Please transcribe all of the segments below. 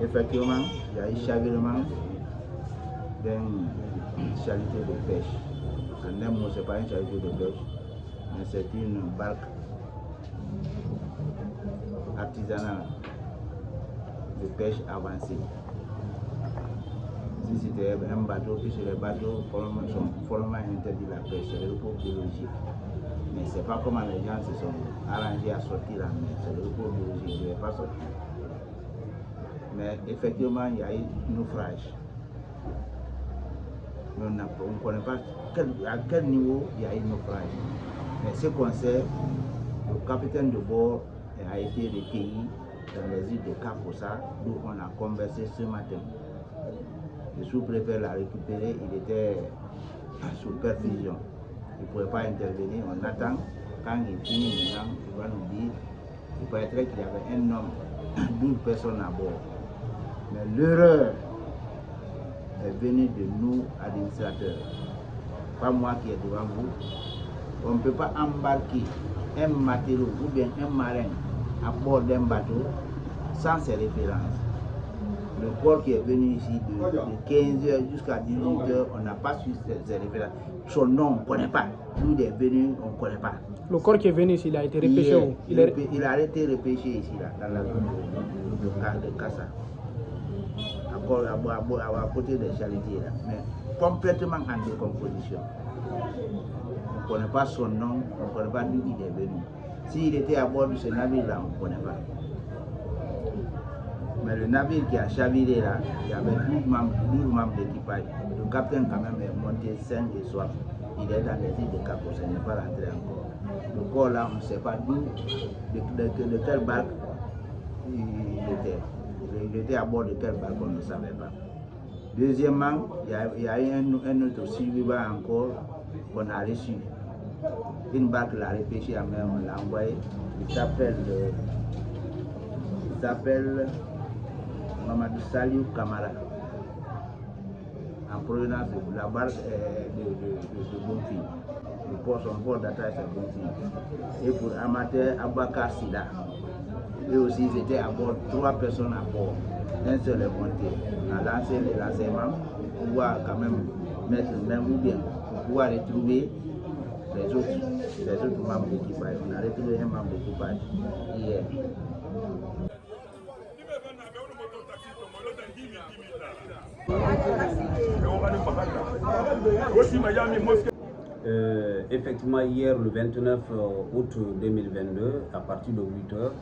Effectivement, il y a eu chavirement d'une charité de pêche. En un mot, ce n'est pas une charité de pêche, mais c'est une barque artisanale de pêche avancée. Si c'était un bateau, puisque les bateaux sont formellement interdits la pêche, c'est le repos biologique. Mais ce n'est pas comment les gens se sont arrangés à sortir la mer, c'est le repos biologique, je ne vais pas sortir. Mais effectivement, il y a eu naufrage. Mais on ne connaît pas à quel niveau il y a eu naufrage. Mais ce qu'on sait, le capitaine de bord a été recueilli dans les îles de Kaposa, d'où on a conversé ce matin. Le sous-préfet l'a récupéré, il était sous perfusion. Il ne pouvait pas intervenir, on attend. Quand il finit maintenant, il va nous dire, il paraîtrait qu'il y avait un homme, 12 personnes à bord. Mais l'erreur est venue de nous, administrateurs. Pas moi qui est devant vous. On ne peut pas embarquer un matelot ou bien un marin à bord d'un bateau sans ses références. Le corps qui est venu ici de 15h jusqu'à 18h, on n'a pas su ses références. Son nom, on ne connaît pas. D'où il est venu, on ne connaît pas. Le corps qui est venu ici, il a été repêché où? Il a été repêché ici, là, dans la zone de Kassa. Encore à côté des charitiers, là. Mais complètement en décomposition. On ne connaît pas son nom, on ne connaît pas d'où il est venu. S'il était à bord de ce navire-là, on ne connaît pas. Mais le navire qui a chaviré là, il y avait 12 membres d'équipage. Le capitaine quand même est monté sain et soif. Il est dans les îles de Capo, il n'est pas rentré encore. Le corps là, on ne sait pas d'où, de quelle barque il était. Il était à bord de quelle barque, on ne savait pas. Deuxièmement, il y a eu un autre survivant encore qu'on a reçu. Une barque l'a repêché à mer, on l'a envoyé. Il s'appelle Mamadou Saliou Kamara. En provenance de la barque de Bonfi. Son port d'attache c'est Bonfi. Et pour Amateur Abakar Sida. Eux aussi ils étaient à bord, 3 personnes à bord. Un seul est monté. On a lancé les renseignements pour pouvoir quand même mettre le même ou bien pour pouvoir retrouver les autres membres d'équipage. On a retrouvé un membre d'équipage hier. Effectivement, hier, le 29 août 2022, à partir de 8h,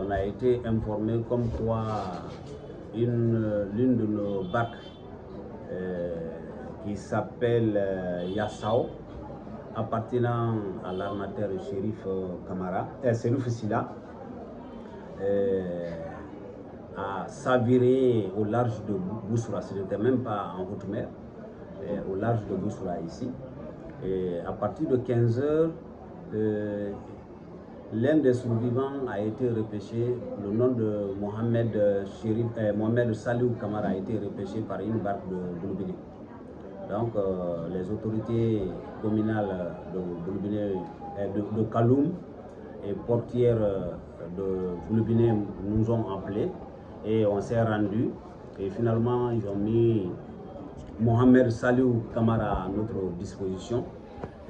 on a été informé comme quoi l'une de nos barques qui s'appelle Yassao, appartenant à l'armateur Chérif Silla, a s'aviré au large de Boussoura. Ce n'était même pas en haute mer, au large de Boussoura ici. Et à partir de 15h, l'un des survivants a été repêché. Le nom de Mohamed Saliou Kamara a été repêché par une barque de Boulbini. Donc les autorités communales de Boulbini, de Kaloum et portières de Boulbini nous ont appelés et on s'est rendu. Et finalement, ils ont mis Mohamed Saliou Kamara à notre disposition.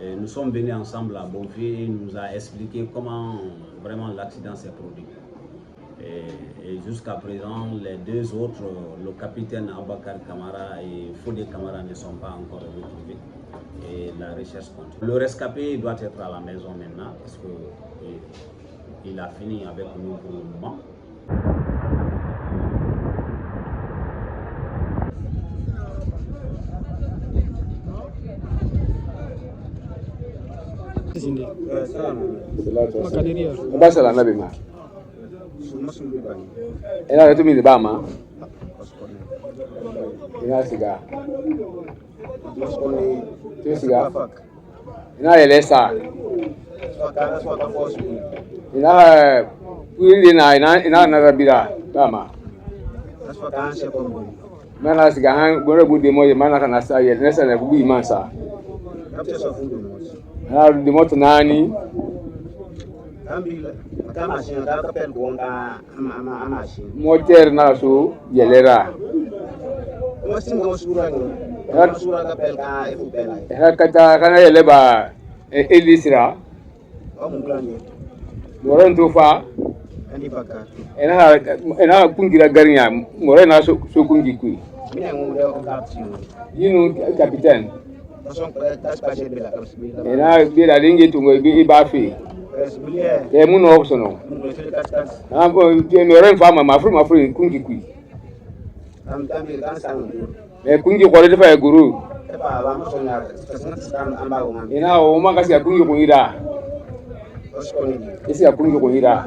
Et nous sommes venus ensemble à Bonfi et il nous a expliqué comment vraiment l'accident s'est produit. Et jusqu'à présent, les deux autres, le capitaine Abakar Kamara et Fodé Kamara, ne sont pas encore retrouvés. Et la recherche continue. Le rescapé doit être à la maison maintenant parce qu'il a fini avec nous pour le moment. Basala na bima. Ina tu mi ba ma. Ina siga. Tu siga. Ina lesa. Ina puli ina na rabira ba ma. Mana siga han gore budi mo mana kana sa ye nesa na bubi mansa. Na di moto nani moteur na so yelera kata kana yeleba elisira moran tofa ena kungira garinya morena so kungi kui yinu capitaine ena bira lingi tungo iba fi e muno sono ambo moren fama mafru kungi kui kungi kore defa guru ena o mangasi ya kungi kuira isi ya kungi kuira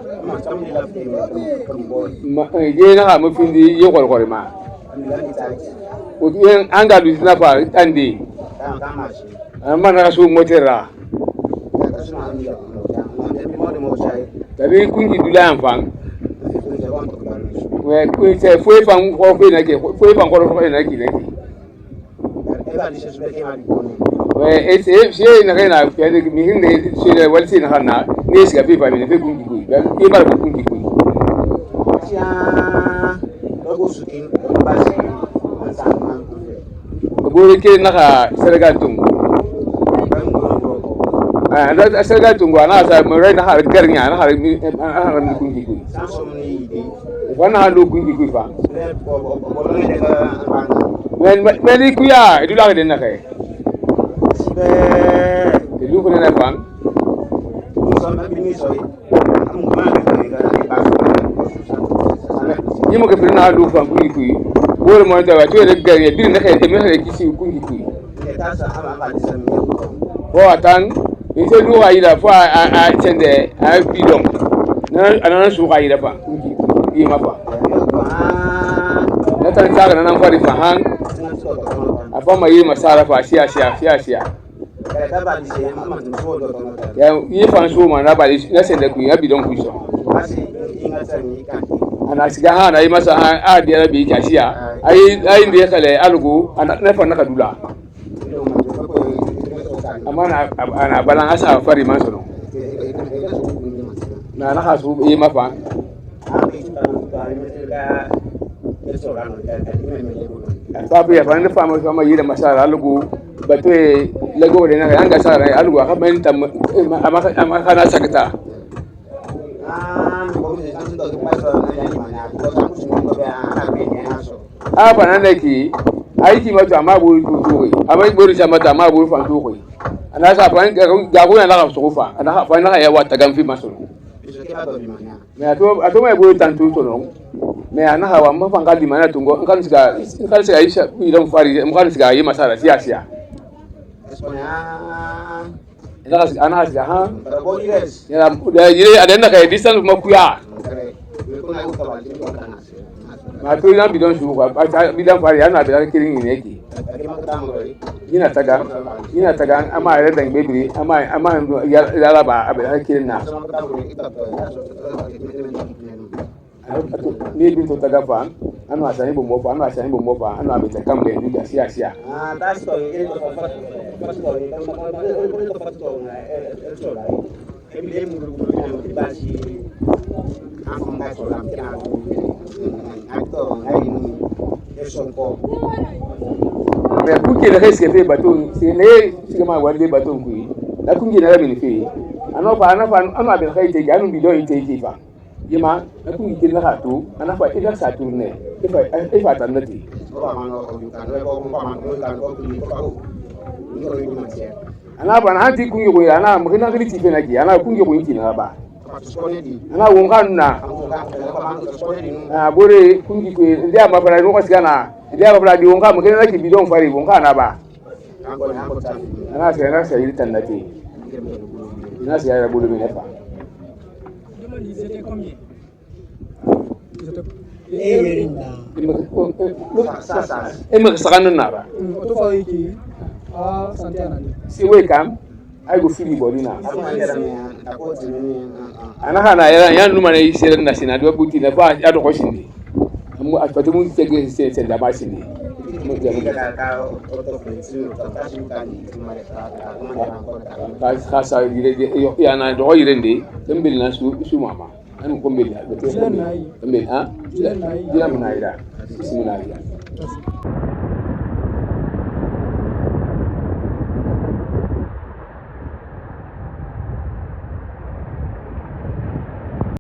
ye na ha mafindi ye kore ma o yen anga du na fa andi amana su motera tabi kungi dula amfang we ku se foi fan ko fe na ke foi fan ko ko na ki na ki we ese na kana pe de mi hinde se de wal sin hana ne siga fe fa mi fe kungi ku ba e ba kungi ku sia logo sukin basi bore ke na ka Senegal tung da Senegal tung na sa mo re na ha garnya na ha mi kungi ku wana lo kungi ku fa men ku ya du la de na kai sibe lu ko na fa ni mo ke na lu fa kungi ku wor mo da wa to de gari bi na kai me ha kisi kungi ku bo atan ite lu wa ida fa a tende a bidon na ana su ga ida fa kungi yi ma fa na tan ta na nan fari fa han afa ma yi masara fa siya ya yi fa so ma na ba na sende ku ya bidon ku so ana siga ha na yi masa a dia bi ka siya ai ndi kale alugo na fa na kadula amana ana balan asa fari ma so na ha su yi ma fa papi ya fanda fama fama yira masara alugo batwe lego de na anga sara alugo ka men tam ama kana sakata apa nanda ki aiki mato ama buru tuoi ama buru sama ta ama buru fan tuoi ana sa fan ga ko na la so fa ana fa na ya wata gam fi maso me ato me buru tantu to no me ana hawa ma fan kali mana tungo kan siga isha idan fari kan siga yi masara siya ana siga ha ya da yire adan kai distance makuya ma to ina bidon su ba bidan fari ana da kirin ne yake ina taga amma ya dan bebiri amma ya raba abin kirin na ni bin to taga fa anu asani bo mo fa anu abita kambe ndu da sia that's so it me kuki da kai skefe baton sai ne shiga ma wande baton ku da kungi na rabin fe ana abin kai te ganu bido ite fa yima na kungi kin na hatu ana fa ida saturne ifa tanati ana ba na hanti kungi ko ana mukina gili tife na ki ana kungi ko yiti na ba ana wongan na bore kungi ko ndia mabara no kwasigana ndia mabara di wonga mukina na ki bidon fari wonga na ba ana sai yiti tanati ina sai ya bolo me fa c'était combien? Si we kam ay go fili bodina ana hana yan numa ne sire na sina do buti na ba ya do ko shindi mu atatu mu tege se da ba shindi Kasa ya na do yirende dembel na su mama an ko mbel ha dembel ha dila na ira bismillah.